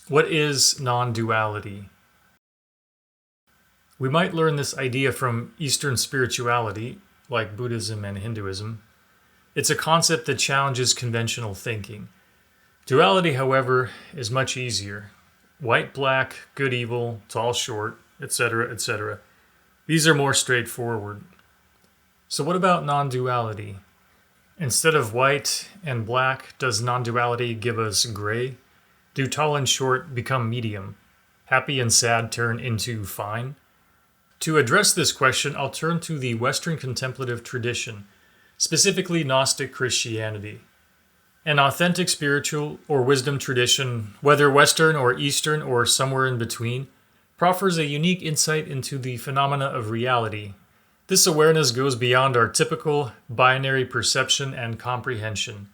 What is non-duality? We might learn this idea from Eastern spirituality, like Buddhism and Hinduism. It's a concept that challenges conventional thinking. Duality, however, is much easier. White, black, good, evil, tall, short, etc., etc. These are more straightforward. So what about non-duality? Instead of white and black, does non-duality give us gray? Do tall and short become medium? Happy and sad turn into fine? To address this question, I'll turn to the Western contemplative tradition, specifically Gnostic Christianity. An authentic spiritual or wisdom tradition, whether Western or Eastern or somewhere in between, proffers a unique insight into the phenomena of reality. This awareness goes beyond our typical binary perception and comprehension.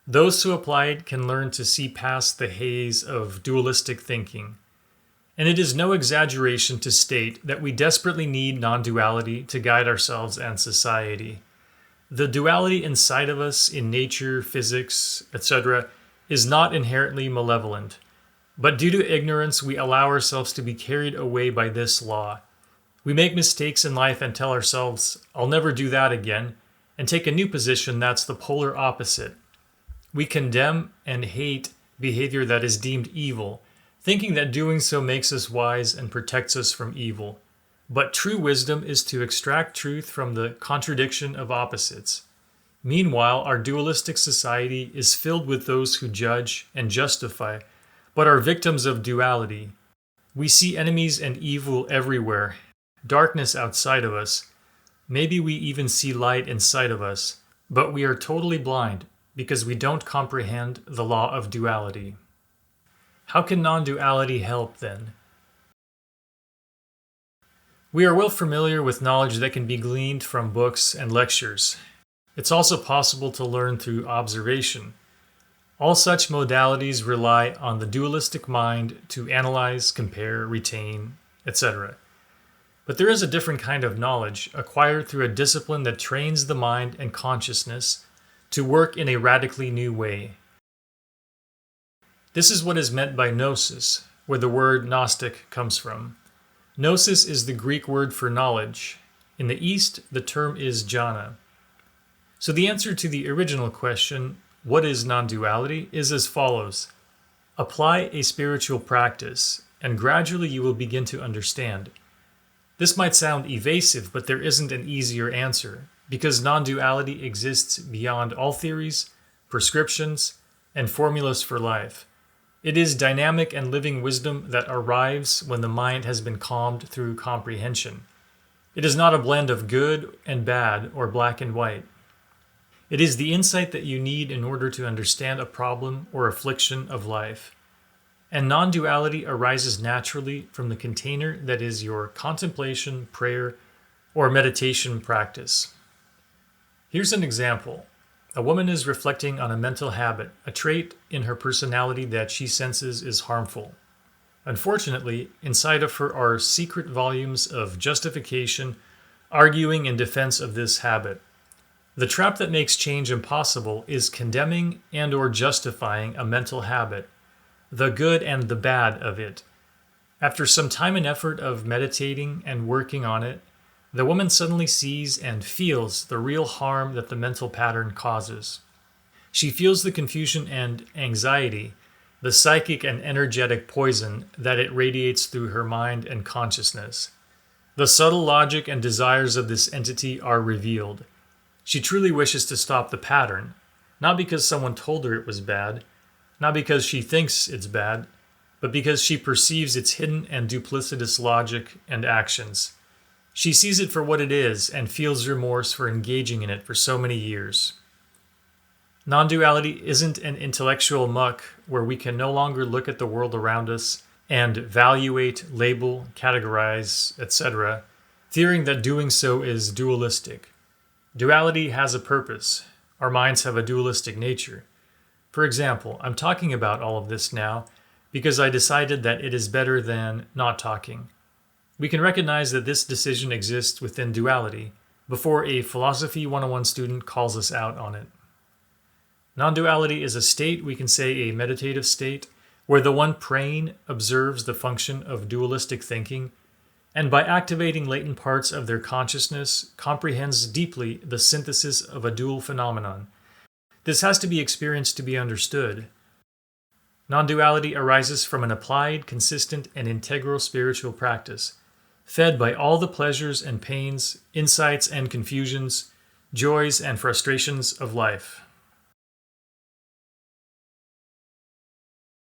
Those who apply it can learn to see past the haze of dualistic thinking. And it is no exaggeration to state that we desperately need non-duality to guide ourselves and society. The duality inside of us in nature, physics, etc., is not inherently malevolent. But due to ignorance, we allow ourselves to be carried away by this law. We make mistakes in life and tell ourselves, I'll never do that again, and take a new position that's the polar opposite. We condemn and hate behavior that is deemed evil, thinking that doing so makes us wise and protects us from evil. But true wisdom is to extract truth from the contradiction of opposites. Meanwhile, our dualistic society is filled with those who judge and justify, but are victims of duality. We see enemies and evil everywhere, darkness outside of us. Maybe we even see light inside of us, but we are totally blind because we don't comprehend the law of duality. How can non-duality help then? We are well familiar with knowledge that can be gleaned from books and lectures. It's also possible to learn through observation. All such modalities rely on the dualistic mind to analyze, compare, retain, etc. But there is a different kind of knowledge acquired through a discipline that trains the mind and consciousness to work in a radically new way. This is what is meant by gnosis, where the word Gnostic comes from. Gnosis is the Greek word for knowledge. In the East, the term is jhana. So the answer to the original question, what is non-duality, is as follows. Apply a spiritual practice, and gradually you will begin to understand. This might sound evasive, but there isn't an easier answer, because non-duality exists beyond all theories, prescriptions, and formulas for life. It is dynamic and living wisdom that arrives when the mind has been calmed through comprehension. It is not a blend of good and bad or black and white. It is the insight that you need in order to understand a problem or affliction of life. And non-duality arises naturally from the container that is your contemplation, prayer, or meditation practice. Here's an example. A woman is reflecting on a mental habit, a trait in her personality that she senses is harmful. Unfortunately, inside of her are secret volumes of justification, arguing in defense of this habit. The trap that makes change impossible is condemning and/or justifying a mental habit, the good and the bad of it. After some time and effort of meditating and working on it, the woman suddenly sees and feels the real harm that the mental pattern causes. She feels the confusion and anxiety, the psychic and energetic poison that it radiates through her mind and consciousness. The subtle logic and desires of this entity are revealed. She truly wishes to stop the pattern, not because someone told her it was bad, not because she thinks it's bad, but because she perceives its hidden and duplicitous logic and actions. She sees it for what it is and feels remorse for engaging in it for so many years. Non-duality isn't an intellectual muck where we can no longer look at the world around us and evaluate, label, categorize, etc., fearing that doing so is dualistic. Duality has a purpose. Our minds have a dualistic nature. For example, I'm talking about all of this now because I decided that it is better than not talking. We can recognize that this decision exists within duality before a Philosophy 101 student calls us out on it. Non-duality is a state, we can say a meditative state, where the one praying observes the function of dualistic thinking, and by activating latent parts of their consciousness, comprehends deeply the synthesis of a dual phenomenon. This has to be experienced to be understood. Non-duality arises from an applied, consistent, and integral spiritual practice, fed by all the pleasures and pains, insights and confusions, joys and frustrations of life.